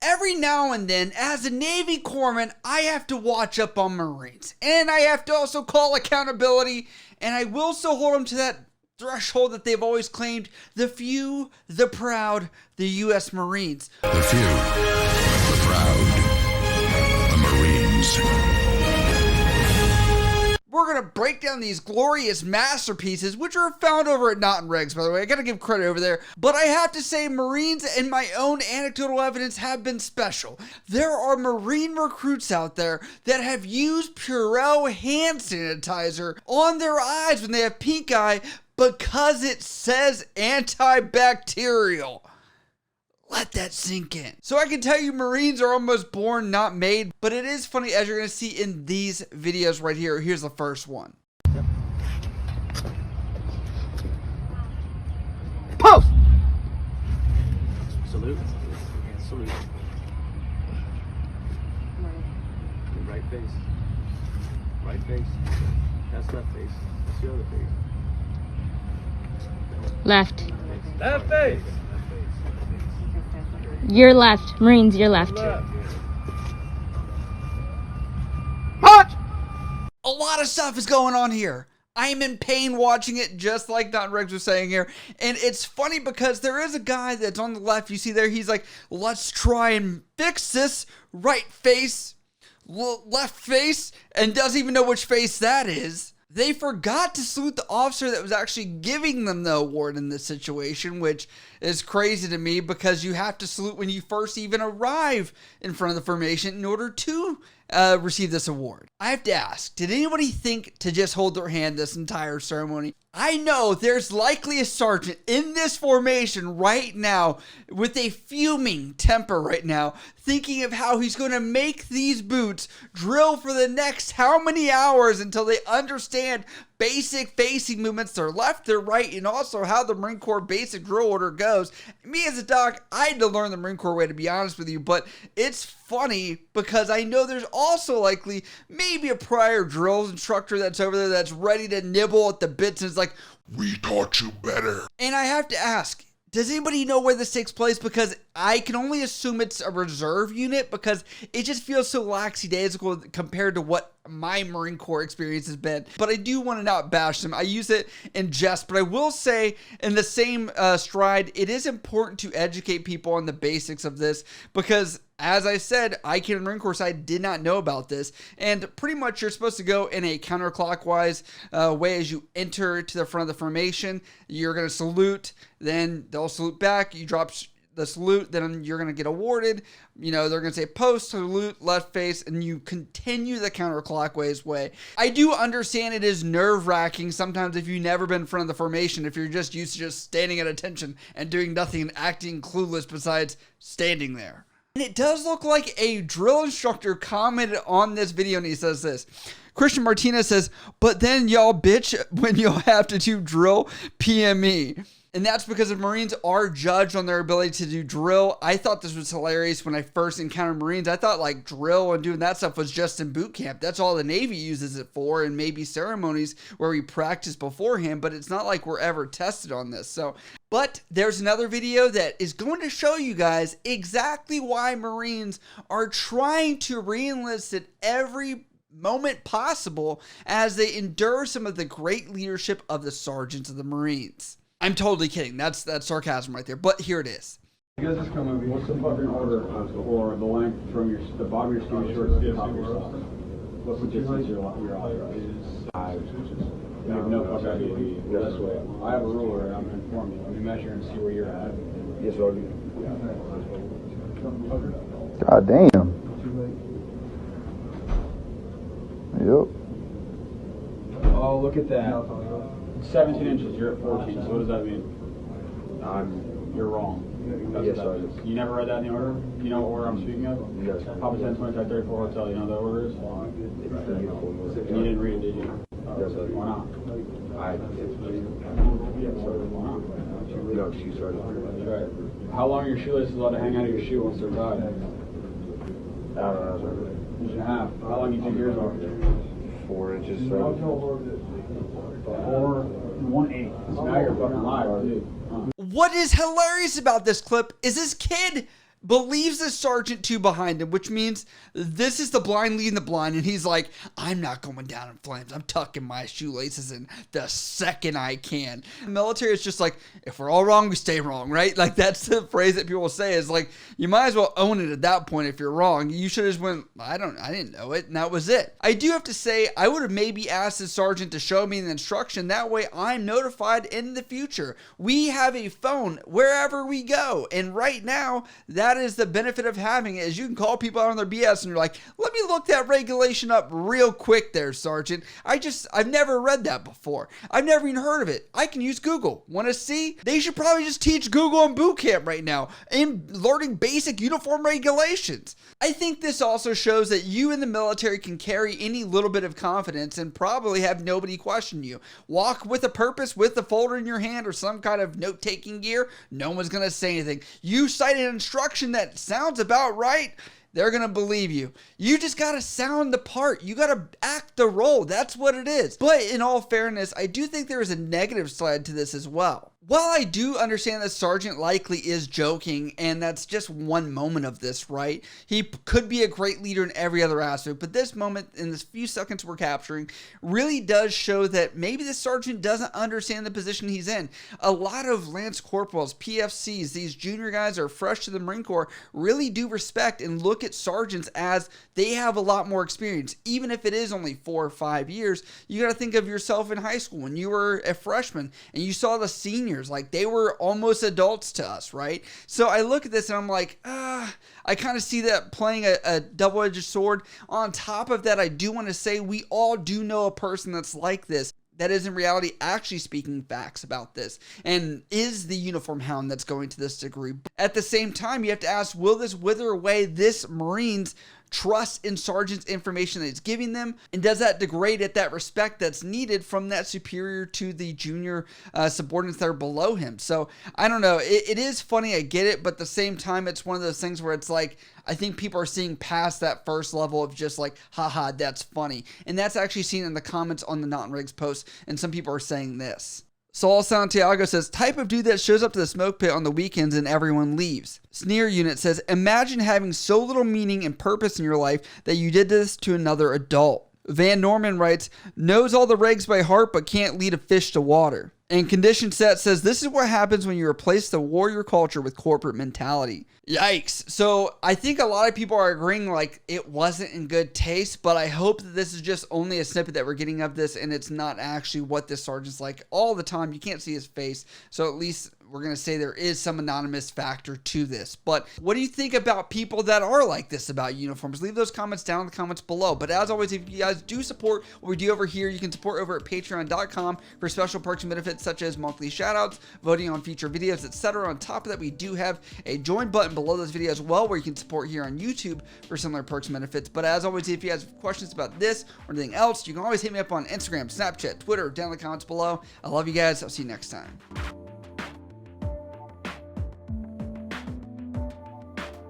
Every now and then, as a Navy corpsman, I have to watch up on Marines. And I have to also call accountability, and I will still hold them to that threshold that they've always claimed: the few, the proud, the U.S. Marines. The few, the proud, the Marines. We're going to break down these glorious masterpieces, which are found over at Not in Regs, by the way. I got to give credit over there. But I have to say, Marines and my own anecdotal evidence have been special. There are Marine recruits out there that have used Purell hand sanitizer on their eyes when they have pink eye because it says antibacterial. Let that sink in. So I can tell you, Marines are almost born, not made. But it is funny, as you're going to see in these videos right here. Here's the first one. Yep. Post! Salute. Salute. Right face. Right face. That's left face. That's the other face. Left. Left face. Your left. Marines, your left. March! A lot of stuff is going on here. I am in pain watching it, just like Don Riggs was saying here. And it's funny because there is a guy that's on the left. You see there, he's like, let's try and fix this. Right face, left face, and doesn't even know which face that is. They forgot to salute the officer that was actually giving them the award in this situation, which is crazy to me because you have to salute when you first even arrive in front of the formation in order to receive this award. I have to ask, did anybody think to just hold their hand this entire ceremony? I know there's likely a sergeant in this formation right now with a fuming temper right now, thinking of how he's going to make these boots drill for the next how many hours until they understand basic facing movements, their left, their right, and also how the Marine Corps basic drill order goes. Me as a doc, I had to learn the Marine Corps way, to be honest with you, but it's funny because I know there's also likely maybe a prior drills instructor that's over there that's ready to nibble at the bits and is like, We taught you better. and I have to ask, does anybody know where this takes place? Because I can only assume it's a reserve unit because it just feels so lackadaisical compared to what my Marine Corps experience has been. But I do want to not bash them. I use it in jest, but I will say in the same stride, it is important to educate people on the basics of this because, as I said, I came to the Marine Corps side, did not know about this. And pretty much you're supposed to go in a counterclockwise way as you enter to the front of the formation. You're going to salute, then they'll salute back. You drop the salute, then you're going to get awarded. You know, they're going to say post, salute, left face, and you continue the counterclockwise way. I do understand it is nerve-wracking sometimes if you've never been in front of the formation, if you're just used to just standing at attention and doing nothing and acting clueless besides standing there. And it does look like a drill instructor commented on this video, and he says this. Christian Martinez says, but then y'all bitch when you'll have to do drill PME. And that's because the Marines are judged on their ability to do drill. I thought this was hilarious when I first encountered Marines. I thought like drill and doing that stuff was just in boot camp. That's all the Navy uses it for, and maybe ceremonies where we practice beforehand, but it's not like we're ever tested on this. But there's another video that is going to show you guys exactly why Marines are trying to re-enlist at every moment possible as they endure some of the great leadership of the sergeants of the Marines. I'm totally kidding. That's sarcasm right there. But here it is. You guys just come over. What's the fucking order for the length from the bottom of your skin shorts to the top of your socks? What's the distance you're authorized? You have no fucking idea. This way. I have a ruler and I'm informing you. Let me measure and see where you're at. Yes, sir. God damn. Yep. Oh, look at that. 17 inches, you're at 14, so what does that mean? You're wrong. Yes, sir. You never read that in the order? You know what order I'm speaking of? Yes. Papa 10, 25, 34 hotel, you know what that order is? You didn't read it, did you? Yes, sir. Why not? Why not? No, shoe started. Right. How long are your shoelaces allowed to hang out of your shoe once they're tied? I don't know, sir. Inch and a half. How long do you think yours are? 4 inches, sir. 4 1/8. Now you're fucking live, dude. What is hilarious about this clip is this kid believes the sergeant too behind him, which means this is the blind leading the blind, and he's like, I'm not going down in flames. I'm tucking my shoelaces in the second I can. The military is just like, if we're all wrong, we stay wrong, right? Like, that's the phrase that people say, is like, you might as well own it at that point. If you're wrong, you should have just went, I didn't know it, and that was it. I do have to say, I would have maybe asked the sergeant to show me the instruction. That way I'm notified in the future. We have a phone wherever we go, and right now, that is the benefit of having it, is you can call people out on their BS and you're like, let me look that regulation up real quick there, Sergeant. I've never read that before. I've never even heard of it. I can use Google. Want to see? They should probably just teach Google in boot camp right now in learning basic uniform regulations. I think this also shows that you in the military can carry any little bit of confidence and probably have nobody question you. Walk with a purpose, with a folder in your hand or some kind of note-taking gear. No one's going to say anything. You cite an instruction that sounds about right, they're going to believe you. You just got to sound the part. You got to act the role. That's what it is. But in all fairness, I do think there is a negative side to this as well. While I do understand that Sergeant likely is joking, and that's just one moment of this, right? He could be a great leader in every other aspect, but this moment, in this few seconds we're capturing, really does show that maybe the Sergeant doesn't understand the position he's in. A lot of Lance Corporals, PFCs, these junior guys are fresh to the Marine Corps, really do respect and look at Sergeants as they have a lot more experience. Even if it is only 4 or 5 years, you got to think of yourself in high school when you were a freshman and you saw the seniors. Like, they were almost adults to us, right? So I look at this and I'm like, I kind of see that playing a double-edged sword. On top of that, I do want to say we all do know a person that's like this, that is in reality actually speaking facts about this and is the uniform hound that's going to this degree. At the same time, you have to ask, will this wither away this Marine's trust in Sergeant's information that he's giving them, and does that degrade at that respect that's needed from that superior to the junior subordinates that are below him? So I don't know, it is funny, I get it, but at the same time it's one of those things where it's like, I think people are seeing past that first level of just like, haha, that's funny. And that's actually seen in the comments on the Not in Rigs post, and some people are saying this. Saul Santiago says, type of dude that shows up to the smoke pit on the weekends and everyone leaves. Sneer Unit says, imagine having so little meaning and purpose in your life that you did this to another adult. Van Norman writes, knows all the regs by heart but can't lead a fish to water. And Condition Set says, this is what happens when you replace the warrior culture with corporate mentality. Yikes. So I think a lot of people are agreeing like it wasn't in good taste, but I hope that this is just only a snippet that we're getting of this and it's not actually what this sergeant's like all the time. You can't see his face, so at least we're going to say there is some anonymous factor to this. But what do you think about people that are like this about uniforms? Leave those comments down in the comments below. But as always, if you guys do support what we do over here, you can support over at patreon.com for special perks and benefits such as monthly shoutouts, voting on future videos, etc. On top of that, we do have a join button below this video as well where you can support here on YouTube for similar perks and benefits. But as always, if you guys have questions about this or anything else, you can always hit me up on Instagram, Snapchat, Twitter, down in the comments below. I love you guys. I'll see you next time.